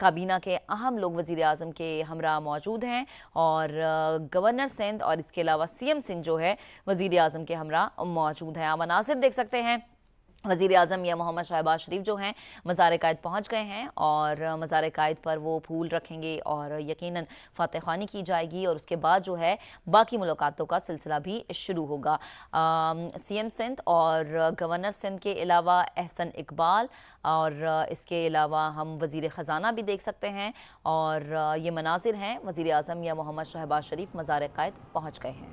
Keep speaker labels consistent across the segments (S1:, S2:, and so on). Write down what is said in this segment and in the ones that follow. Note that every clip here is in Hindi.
S1: काबीना के अहम लोग वज़ीर आज़म के हमरा मौजूद हैं और गवर्नर सिंध और इसके अलावा सीएम सिंध जो है वज़ीर आज़म के हमरा मौजूद हैं। आप मनासिर देख सकते हैं, वज़ीर आज़म या मोहम्मद शहबाज शरीफ जो हैं मज़ार कायद पहुँच गए हैं और मज़ार कायद पर वो फूल रखेंगे और यकीनन फ़ातह ख़्वानी की जाएगी और उसके बाद जो है बाकी मुलाकातों का सिलसिला भी शुरू होगा। सीएम सिंध और गवर्नर सिंध के अलावा एहसन इकबाल और इसके अलावा हम वज़ीर ख़जाना भी देख सकते हैं और ये मनाजिर हैं, वज़ीर आज़म या मोहम्मद शहबाज शरीफ मज़ार कायद पहुँच गए हैं।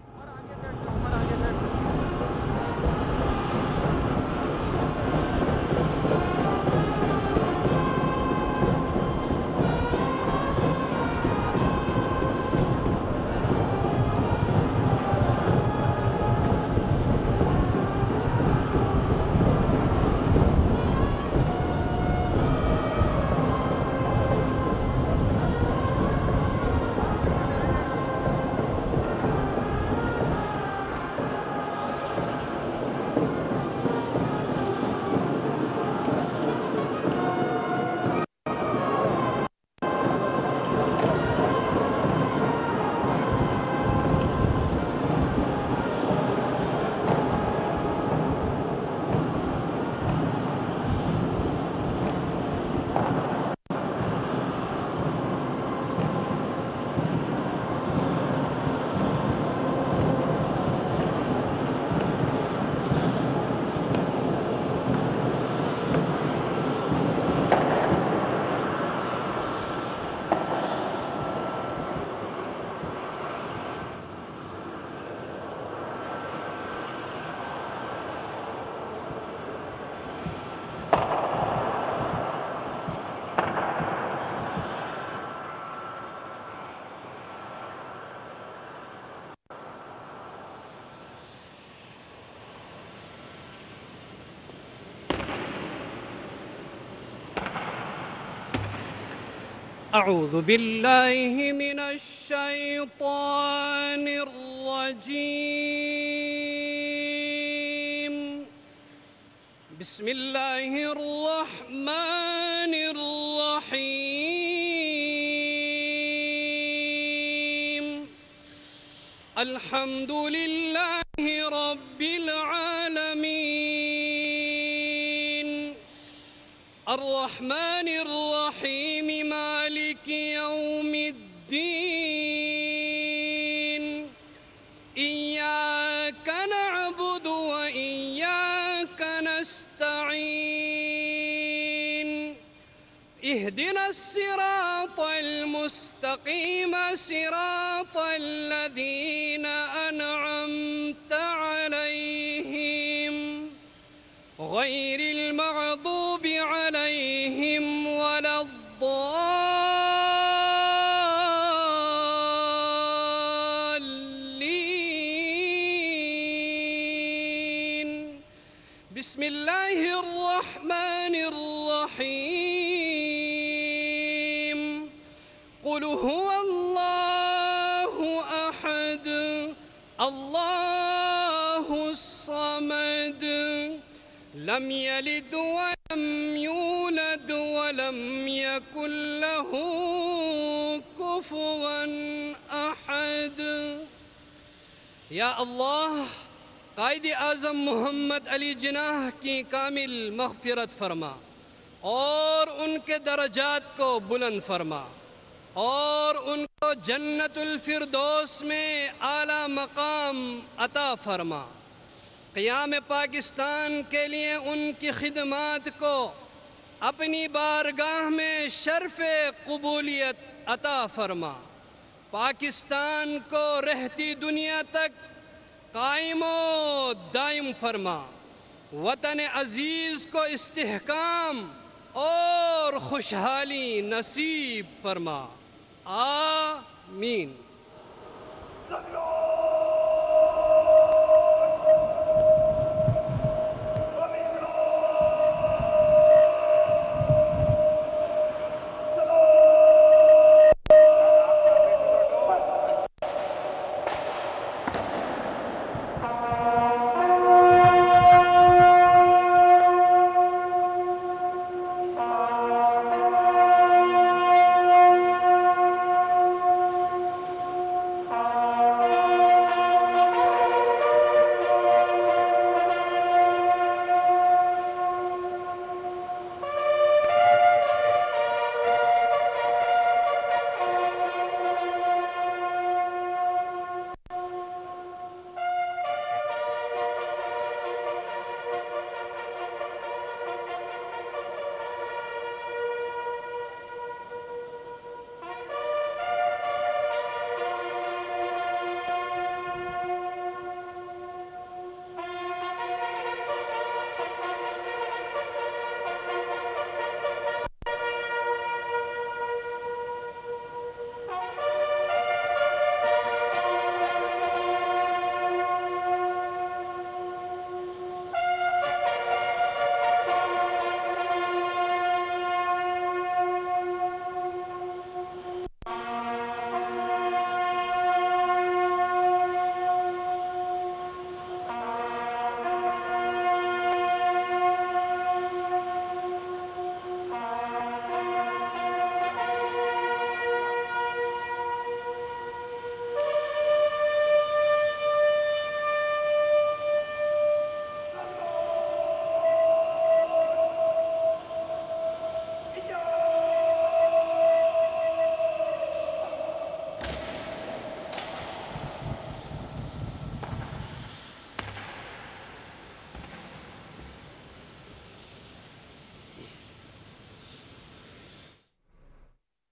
S2: अऊज़ु बिल्लाहि मिनश शैतानिर रजीम। बिस्मिल्लाहिर रहमानिर रहीम। अल्हम्दुलिल्लाहि रब्बिल आलमीन अर्रहमानिर रहीम मालिकि यौमिद्दीन। इय्याका नअबुदु व इय्याका नस्तईन। इहदिनस सिरातल मुस्तकीम सिरातल लज़ीना अनअमता अलैहिम गैरिल मग़दूबि अलैहिम वलद्दाल्लीन। बिस्मिल्लाहिर रहमानिर रहीम। कुल हुवल्लाहु अहद अल्लाहुस समद लम यलिद वलम यूलद वलम यकुल लहू कुफुवन अहद। या अल्लाह, कायद आज़म मोहम्मद अली जिनाह की कामिल मग़फ़िरत फरमा और उनके दरजात को बुलंद फरमा और उनको जन्नतुल फ़िरदौस में आला मकाम अता फरमा। क़याम पाकिस्तान के लिए उनकी खिदमात को अपनी बारगाह में शर्फ़े क़बूलियत अता फरमा। पाकिस्तान को रहती दुनिया तक कायमो दायम फरमा। वतन अज़ीज़ को इस्तेहकाम और खुशहाली नसीब फरमा। आमीन।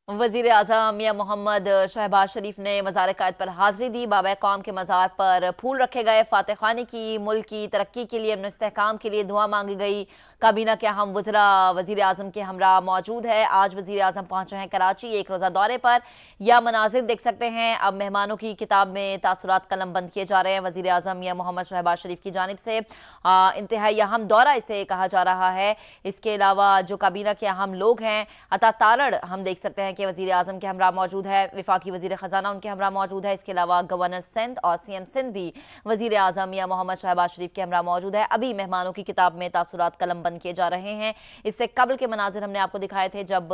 S1: वजीर आजम मियां मोहम्मद शहबाज शरीफ ने मज़ार कायद पर हाजिरी दी। बाबा कौम के मज़ार पर फूल रखे गए, फातह खानी की, मुल्क की तरक्की के लिए, इस्तेहकाम के लिए दुआ मांगी गई। काबीना के अहम वज़रा वजीर आजम के हमरा मौजूद है। आज वजीर आजम पहुंचे हैं कराची एक रोज़ा दौरे पर। यह मनाजिर देख सकते हैं। अब मेहमानों की किताब में तासुरात कलम बंद किए जा रहे हैं वजीर आजम मियां मोहम्मद शहबाज शरीफ की जानिब से। इंतहाई अहम दौरा इसे कहा जा रहा है। इसके अलावा जो काबीना के अहम लोग हैं, अता तारड़ हम देख सकते हैं कि वजीर आजम के हमरा मौजूद है। विफाकी वजीर खजाना उनके हमरा मौजूद है। इसके अलावा गवर्नर सिंध और CM सिंध भी वजीर आजम मियां मोहम्मद शहबाज शरीफ के हमरा मौजूद है। अभी मेहमानों की किताब में तासुरात कलम बंद किए जा रहे हैं। इससे कबल के मनाजिर हमने आपको दिखाए थे जब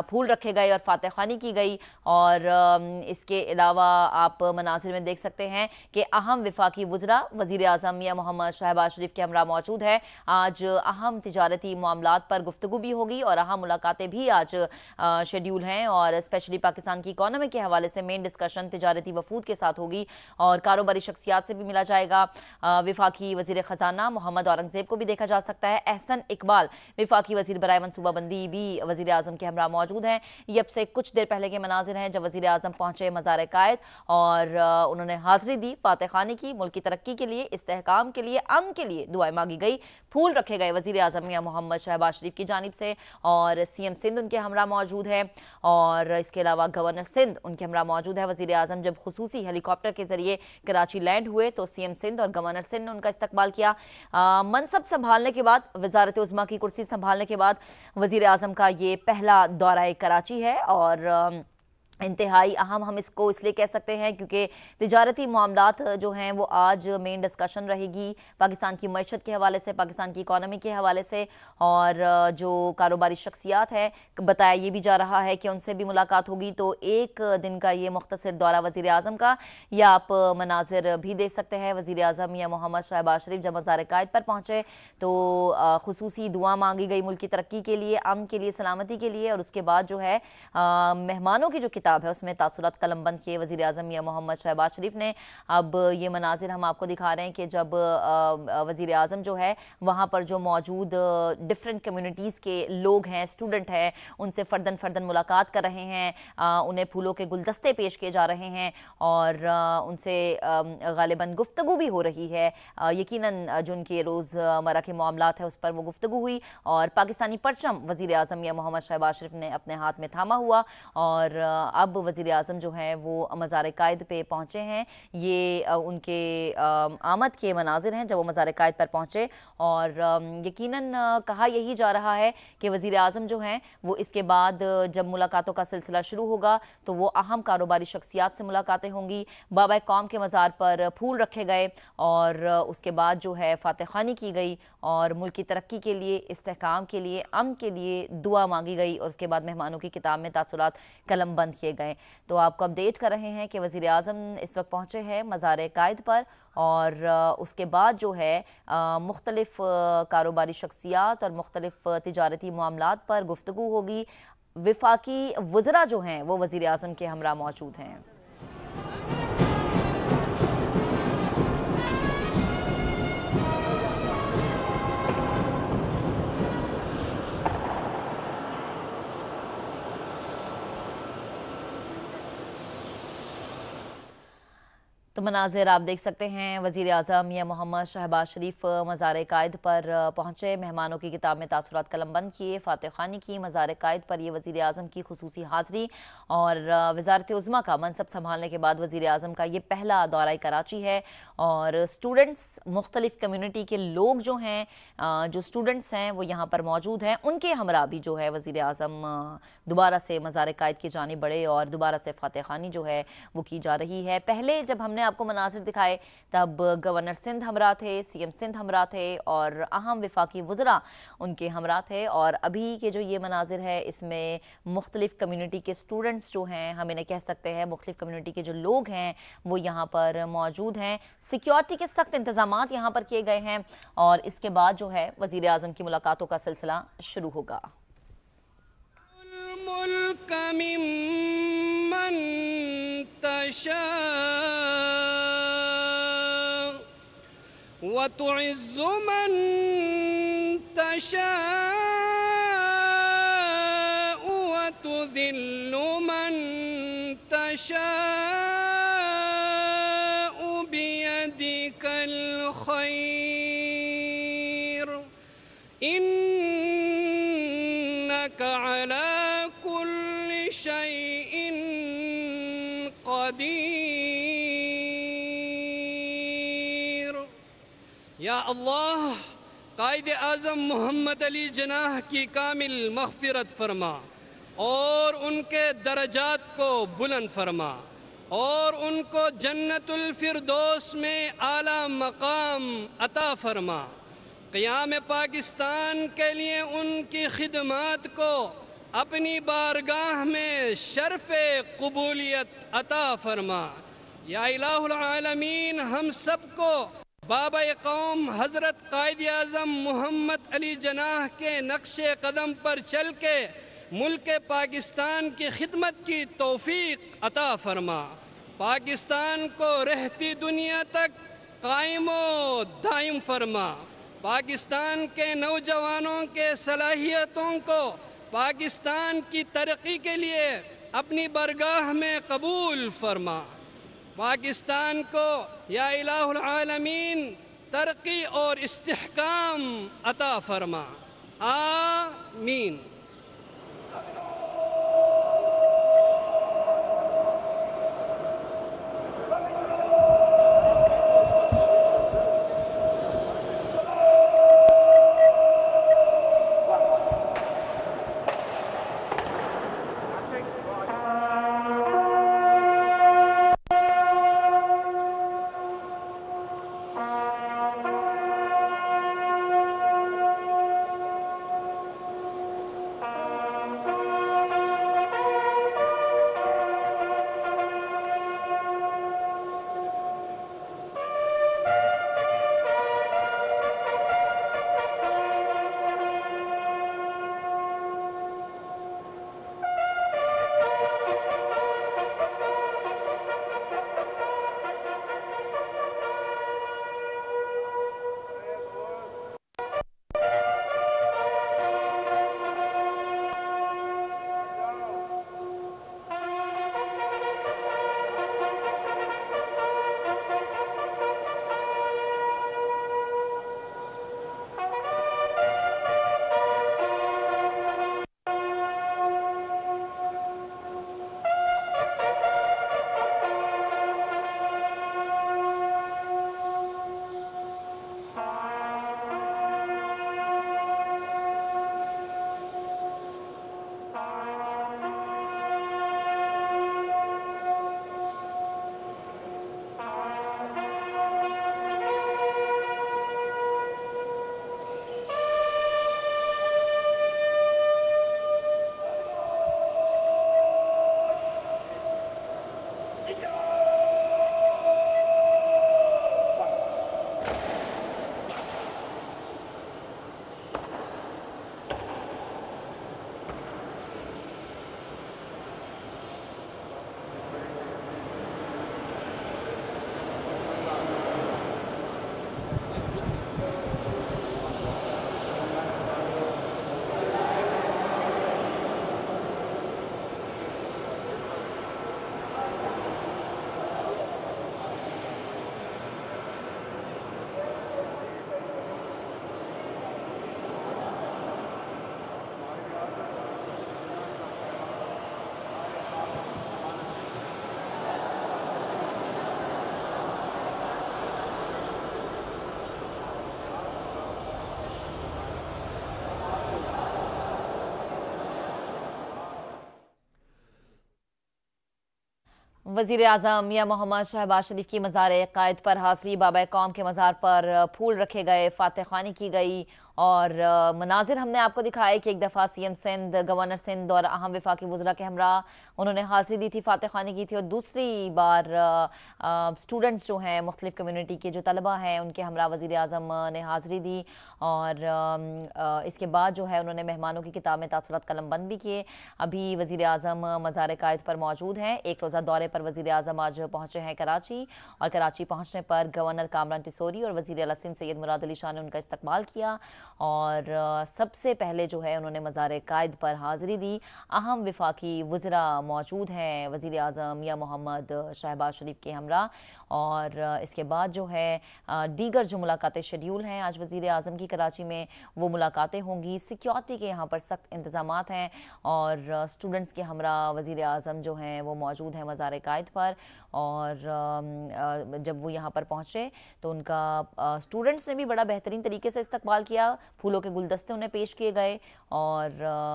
S1: फूल रखे गए और फातह खानी की गई। और इसके अलावा आप मनाजिर में देख सकते हैं कि अहम विफाकी वज़रा वजीर आजम मियां मोहम्मद शहबाज शरीफ के हमरा मौजूद है। आज अहम तिजारती मामलात पर गुफ्तगू भी होगी और अहम मुलाकातें भी आज शेड्यूल हैं। और स्पेशली पाकिस्तान की इकॉनमी के हवाले से मेन डिस्कशन तिजारती वफूद के साथ होगी और कारोबारी शख्सियात से भी मिला जाएगा। विफाकी वजीर खजाना मोहम्मद औरंगजेब को भी देखा जा सकता है। एहसन इकबाल विफाकी वजीर बराए मनसूबाबंदी भी वजीर आजम के हमरा मौजूद हैं। ये अब से कुछ देर पहले के मनाजिर हैं जब वजीर आजम पहुंचे मज़ार कायद और उन्होंने हाजिरी दी। फातह खानी की, मुल्क की तरक्की के लिए, इस्तेहकाम के लिए, अमन के लिए दुआएं मांगी गई। फूल रखे गए वजीर आजम मियां मोहम्मद शहबाज शरीफ की जानिब से और CM सिंध उनके हमरा मौजूद है। और इसके अलावा गवर्नर सिंध उनके हमरा मौजूद है। वजीर आजम जब खुसूसी हेलीकॉप्टर के जरिए कराची लैंड हुए तो CM सिंध और गवर्नर सिंध ने उनका इस्तकबाल किया। मनसब संभालने के बाद, वजारत उज़्मा की कुर्सी संभालने के बाद वजीर आजम का ये पहला दौरा कराची है। और इंतहाई अहम हम इसको इसलिए कह सकते हैं क्योंकि तिजारती मामलात जो हैं वो आज मेन डिस्कशन रहेगी पाकिस्तान की मईशत के हवाले से, पाकिस्तान की इकॉनमी के हवाले से। और जो कारोबारी शख्सियात हैं, बताया ये भी जा रहा है कि उनसे भी मुलाकात होगी। तो एक दिन का ये मुख्तसर दौरा वज़ीर आज़म का, या आप मनाजिर भी देख सकते हैं। वज़ीर आज़म मियां मोहम्मद शहबाज शरीफ जब मज़ार कायद पर पहुँचे तो खुसूसी दुआ मांगी गई मुल्क की तरक्की के लिए, अमन के लिए, सलामती के लिए। और उसके बाद जो है मेहमानों की जो किताब है उसमें तासुरात कलम बंद किए वज़ीर आज़म मियां मोहम्मद शहबाज शरीफ ने। अब ये मनाजिर हम आपको दिखा रहे हैं कि जब वज़ीर आज़म जो है वहाँ पर जो मौजूद डिफरेंट कम्युनिटीज़ के लोग हैं, स्टूडेंट हैं, उनसे फ़र्दन फ़र्दन मुलाकात कर रहे हैं, उन्हें फूलों के गुलदस्ते पेश किए जा रहे हैं और उनसे गालिबन गुफ्तगू भी हो रही है। यकीनन जो उनके रोज़मर्रा के मामलात है उस पर वो गुफ्तगू हुई। और पाकिस्तानी परचम वज़ीर आज़म मियां मोहम्मद शहबाज शरीफ ने अपने हाथ में थामा हुआ। और अब वज़ीर आज़म जो हैं वो मज़ार कायद पे पहुँचे हैं। ये उनके आमद के मनाजिर हैं जब वो मज़ार कायद पर पहुँचे। और यकीनन कहा यही जा रहा है कि वज़ीर आज़म जो हैं वो इसके बाद जब मुलाकातों का सिलसिला शुरू होगा तो वो अहम कारोबारी शख्सियात से मुलाकातें होंगी। बाबा कौम के मज़ार पर फूल रखे गए और उसके बाद जो है फातह खानी की गई और मुल्क की तरक्की के लिए, इस्तेहकाम के लिए, अमन के लिए दुआ मांगी गई। और उसके बाद मेहमानों की किताब में तासुरात कलम बंद किए गए। तो आपको अपडेट कर रहे हैं कि वज़ीर आज़म इस वक्त पहुँचे हैं मज़ार कायद पर और उसके बाद जो है मुख्तलिफ कारोबारी शख्सियात और मुख्तलिफ तिजारती मामलात पर गुफ्तगू होगी। विफाकी वज़रा जो हैं वो वज़ीर आज़म के हमरा मौजूद हैं। तो मनाजिर आप देख सकते हैं। वज़ीर आज़म मियां मोहम्मद शहबाज शरीफ मज़ार कायद पर पहुँचे, मेहमानों की किताब में तासुरात कलम बंद किए, फातह खानी की। मज़ार कायद पर ये वज़ीर आज़म की खुसूसी हाज़री और वज़ारत उज़्मा का मनसब संभालने के बाद वज़ीर आज़म का ये पहला दौरा कराची है। और स्टूडेंट्स, मुख्तलिफ़ कम्यूनिटी के लोग जो हैं, जो स्टूडेंट्स हैं वो यहाँ पर मौजूद हैं। उनके हमरा भी जो है वज़ीर आज़म दोबारा से मज़ार कायद की जानिब बढ़े और दोबारा से फातह खानी जो है वो की जा रही है। पहले जब हमने आपको मनासिर दिखाए तब गवर्नर सिंध हमरा थे, CM सिंध हमरा थे और अहम विफाकी वज़रा उनके हमरा थे। और अभी के जो ये मनाजिर है इसमें मुख्तलिफ़ कम्यूनिटी के स्टूडेंट्स जो हैं, हम इन्हें कह सकते हैं मुख्तलिफ़ कम्यूनिटी के जो लोग हैं वो यहाँ पर मौजूद हैं। सिक्योरिटी के सख्त इंतज़ामात यहाँ पर किए गए हैं और इसके बाद जो है वज़ीर आज़म की मुलाकातों का सिलसिला शुरू होगा।
S2: वतुइज़्ज़ु मन तशाअ वतुज़िल्लु तुज़िल्लु मन तशाउ बियदिकल खैर इन्नका अला कुल्लि शैइन क़दीर। या अल्लाह, कायद आज़म मोहम्मद अली जनाह की कामिल मग़फ़िरत फरमा और उनके दरजात को बुलंद फरमा और उनको जन्नतुल फ़िरदौस में आला मकाम अता फरमा। क़याम पाकिस्तान के लिए उनकी खिदमात को अपनी बारगाह में शर्फ़े क़बूलियत अता फरमा। या इलाहुल आलमीन, हम सबको बाबा कौम हज़रत कायद आज़म मोहम्मद अली जनाह के नक्शे कदम पर चल के मुल्क पाकिस्तान की खिदमत की तौफ़ीक़ अता फरमा। पाकिस्तान को रहती दुनिया तक कायम व दायम फरमा। पाकिस्तान के नौजवानों के सलाहियतों को पाकिस्तान की तरक्की के लिए अपनी बरगाह में कबूल फरमा। पाकिस्तान को या इलाहुल आलमीन तरक्की और इस्तिहकाम अता फरमा। आमीन।
S1: वज़ीर आज़म मियां मोहम्मद शहबाज शरीफ की मज़ार क़ायद पर हाज़री, बाबा कौम के मज़ार पर फूल रखे गए, फ़ातिह ख़्वानी की गई और मनाजिर हमने आपको दिखाया कि एक दफ़ा सीएम सिंध, गवर्नर सिंध और अहम वफाकी वज़रा के हमरा उन्होंने हाज़री दी थी, फ़ातिह ख़्वानी की थी और दूसरी बार स्टूडेंट्स जो हैं मुख्तलिफ़ कम्यूनिटी के जो तलबा हैं उनके हमरा वज़ीर आज़म ने हाज़री दी और इसके बाद जो है उन्होंने मेहमानों की किताब में तासुरात कलम बंद भी किए। अभी वज़ीर आज़म मज़ार क़ायद पर मौजूद हैं। एक रोज़ा दौरे पर वज़ीर आज़म आज पहुँचे हैं कराची और कराची पहुँचने पर गवर्नर कामरान टिसोरी और वज़ीर आला सिंध सैयद मुराद अली शाह ने उनका इस्तकबाल किया और सबसे पहले जो है उन्होंने मज़ार-ए-कायद पर हाज़िरी दी। अहम वफाकी वज़रा मौजूद हैं, वज़ीर आज़म मियां मोहम्मद शहबाज शरीफ के हमरा, और इसके बाद जो है दीगर जो मुलाकातें शेड्यूल हैं आज वज़ीर आज़म की कराची में, वो मुलाकातें होंगी। सिक्योरिटी के यहाँ पर सख्त इंतज़ामात हैं और स्टूडेंट्स के हमरा वज़ीर आज़म जो हैं वो मौजूद हैं मज़ार-ए-कायद पर। और जब वो यहाँ पर पहुँचे तो उनका स्टूडेंट्स ने भी बड़ा बेहतरीन तरीके से इस्तकबाल किया, फूलों के गुलदस्ते उन्हें पेश किए गए और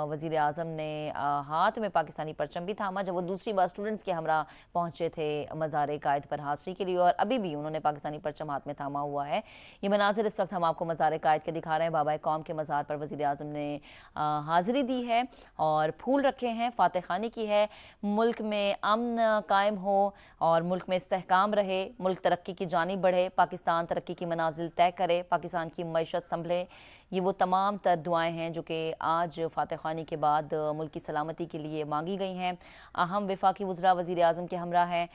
S1: वज़ीर आज़म ने हाथ में पाकिस्तानी परचम भी थामा जब वो दूसरी बार स्टूडेंट्स के हमरा पहुँचे थे मज़ार-ए-कायद पर हाज़िरी के लिए, और अभी भी उन्होंने पाकिस्तानी परचम हाथ में थामा हुआ है। ये मनाज़िर इस वक्त हम आपको मज़ार-ए-कायद के दिखा रहे हैं। बाबा कौम के मज़ार पर वज़ीर आज़म ने हाज़िरी दी है और फूल रखे हैं, फातह खानी की है। मुल्क में अमन कायम हो और मुल्क में इस्तेहकाम रहे, मुल्क तरक्की की जानिब बढ़े, पाकिस्तान तरक्की की मनाजिल तय करे, पाकिस्तान की मईशत संभले। ये वो तमाम तर दुआएँ हैं जो कि आज फातह खानी के बाद मुल्क की सलामती के लिए मांगी गई हैं। अहम वफाकी वज़रा वज़ीर आज़म के हमरा हैं।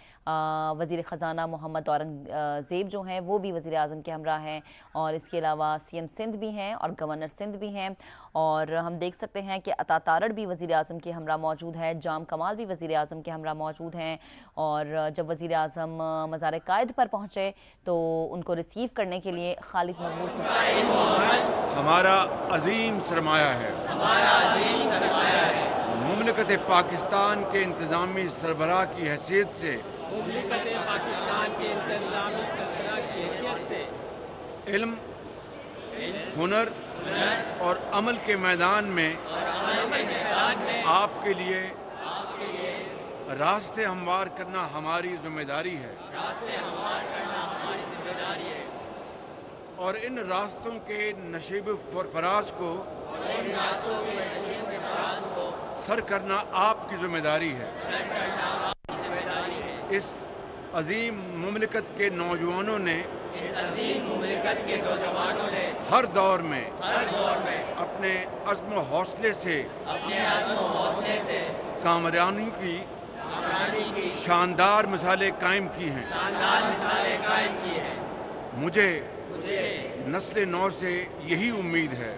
S1: वज़ीर ख़ज़ाना मोहम्मद औरंगज़ेब जो हैं वो भी वज़ीर आज़म के हमरा हैं, और इसके अलावा CM सिंध भी हैं और गवर्नर सिंध भी हैं। और हम देख सकते हैं कि अता तारड़ भी वज़ीर आज़म के हमरा मौजूद है, जाम कमाल भी वज़ीर आज़म के हमरा मौजूद हैं। और जब वज़ीर आज़म मज़ार-ए-कायद पर पहुँचे तो उनको रिसीव करने के लिए खालिद महमूद
S3: हमारा अजीम सरमाया है, मुमलिकत पाकिस्तान के इंतज़ामी सरबराह की हैसियत से इल्म, हुनर और अमल के मैदान में आपके लिए रास्ते हमवार करना हमारी जिम्मेदारी है और इन रास्तों के नशीब फराज को सर करना आपकी जिम्मेदारी है। इस अजीम मुमलिकत के नौजवानों ने हर दौर में अपने अज़्म व हौसले से कामयाबी की शानदार मिसालें कायम की हैं। मुझे नस्ल नौ से यही उम्मीद है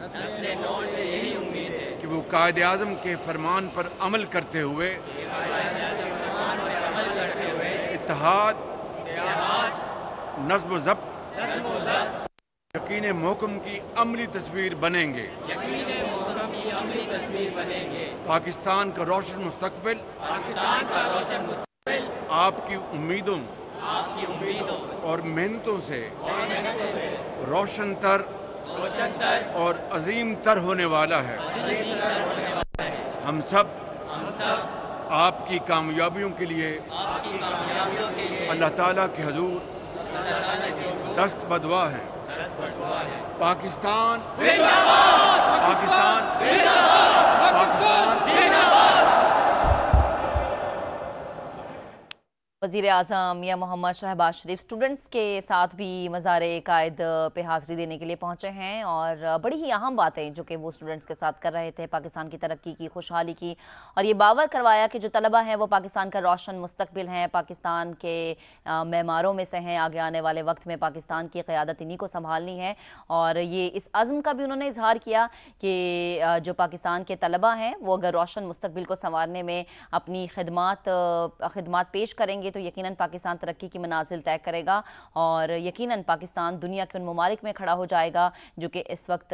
S3: कि वो कायदे आज़म के फरमान पर अमल करते हुए इत्तेहाद, नज़्म व ज़ब्त, यकीन मोहकम की अमली तस्वीर बनेंगे। पाकिस्तान का रोशन मुस्तकबिल आपकी उम्मीदों और मेहनतों से रोशन तर और अजीम तर होने वाला है। हम सब आपकी कामयाबियों के लिए अल्लाह ताला के हजूर दस्त बदुआ हैं। पाकिस्तान पाकिस्तान पाकिस्तान।
S1: वज़ीर आज़म मियां मोहम्मद शहबाज शरीफ स्टूडेंट्स के साथ भी मज़ार-ए-कायद पे हाज़िरी देने के लिए पहुंचे हैं और बड़ी ही अहम बातें जो कि वो स्टूडेंट्स के साथ कर रहे थे पाकिस्तान की तरक्की की, खुशहाली की, और ये बावर करवाया कि जो तलबा हैं वो पाकिस्तान का रोशन मुस्तकबिल हैं, पाकिस्तान के मेमारों में से हैं, आगे आने वाले वक्त में पाकिस्तान की क़यादत इन्हीं को संभालनी है। और ये इस अज़्म का भी उन्होंने इजहार किया कि जो पाकिस्तान के तलबा हैं वो अगर रोशन मुस्तकबिल को संवारने में अपनी खिदमात पेश करेंगे तो यकीनन पाकिस्तान तरक्की की मनाजिल तय करेगा और यकीनन पाकिस्तान दुनिया के उन ममालिक में खड़ा हो जाएगा जो कि इस वक्त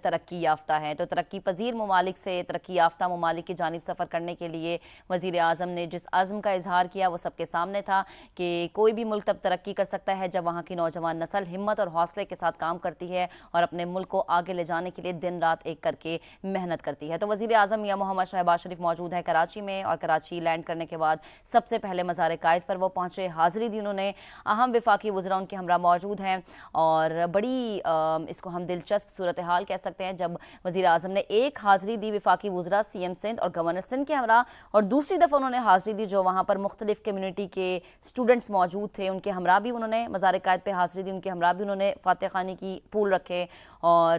S1: तरक्की याफ्ता है। तो तरक्की पजीर ममालिक से तरक्की याफ्ता ममालिक की जानिब सफ़र करने के लिए वज़ीर आज़म ने जिस अज़्म का इजहार किया वो सबके सामने था कि कोई भी मुल्क तब तरक्की कर सकता है जब वहाँ की नौजवान नस्ल हिम्मत और हौसले के साथ काम करती है और अपने मुल्क को आगे ले जाने के लिए दिन रात एक करके मेहनत करती है। तो वज़ीर आज़म मियां मोहम्मद शहबाज शरीफ मौजूद है कराची में और कराची लैंड करने के बाद सबसे पहले मज़ार-ए-कायद पर वो पहुंचे, हाज़िरी दी उन्होंने। अहम वफाकी वज़रा उनके हमरा मौजूद हैं और बड़ी इसको हम दिलचस्प सूरत हाल कह सकते हैं जब वज़ीर आज़म ने एक हाज़िरी दी वफाकी वज़रा CM सिंध और गवर्नर सिंध के हमरा, और दूसरी दफ़ा उन्होंने हाज़िरी दी जो वहाँ पर मुख्तलिफ कम्यूनिटी के स्टूडेंट्स मौजूद थे उनके हमरा भी उन्होंने मज़ार-ए-कायद पे हाज़िरी दी, उनके हमरा भी उन्होंने फातह खानी की फूल रखे और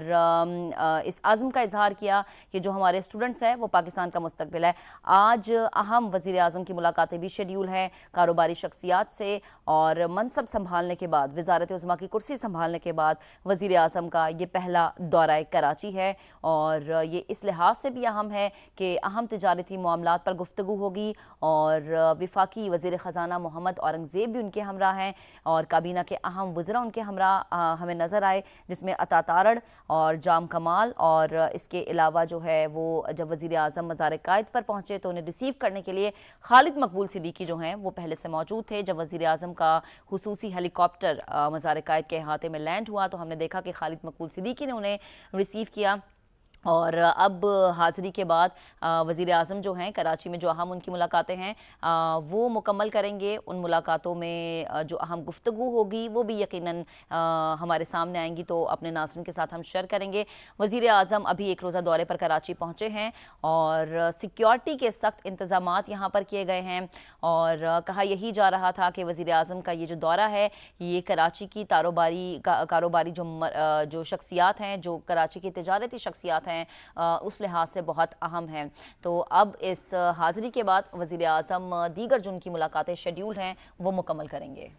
S1: इस आज़म का इजहार किया कि जो हमारे स्टूडेंट्स हैं वो पाकिस्तान का मुस्तकबिल है। आज अहम वज़ीर आज़म की मुलाकातें भी शेड्यूल हैं, कारोबार कारोबारी शख्सियात से और मनसब संभालने के बाद, वज़ारत उज़्मा की कुर्सी संभालने के बाद वज़ीर आज़म का ये पहला दौरा कराची है। और ये इस लिहाज से भी अहम है कि अहम तिजारती मामलात पर गुफ्तगू होगी और वफाकी वज़ीर ख़ज़ाना मोहम्मद औरंगज़ेब भी उनके हमरा हैं और काबीना के अहम वज़रा उनके हमरा हमें नज़र आए, जिसमें अता तारड़ और जाम कमाल। और इसके अलावा जो है वो जब वज़ीर आज़म मज़ार कायद पर पहुँचे तो उन्हें रिसीव करने के लिए खालिद मकबूल सिद्दीकी जो हैं वो पहले से मौजूद थे। जब वज़ीर आज़म का हुसूसी हेलीकॉप्टर मज़ार कायद के अहाते में लैंड हुआ तो हमने देखा कि खालिद मकबूल सिद्दीकी ने उन्हें रिसीव किया। और अब हाज़िरी के बाद वज़ीर आज़म जो हैं कराची में जो अहम उनकी मुलाकातें हैं वो मुकम्मल करेंगे। उन मुलाकातों में जो अहम गुफ्तगू होगी वो भी यकीनन हमारे सामने आएंगी, तो अपने नाज़रीन के साथ हम शेयर करेंगे। वज़ीर आज़म अभी एक रोज़ा दौरे पर कराची पहुँचे हैं और सिक्योरिटी के सख्त इंतज़ामात यहाँ पर किए गए हैं। और कहा यही जा रहा था कि वज़ीर आज़म का ये जो दौरा है ये कराची की कारोबारी जो शख्सियात हैं, जो कराची की तिजारती शख्सियात हैं, उस लिहाज से बहुत अहम है। तो अब इस हाज़िरी के बाद वज़ीर आज़म दीगर जो उनकी मुलाकातें शेड्यूल हैं वो मुकम्मल करेंगे।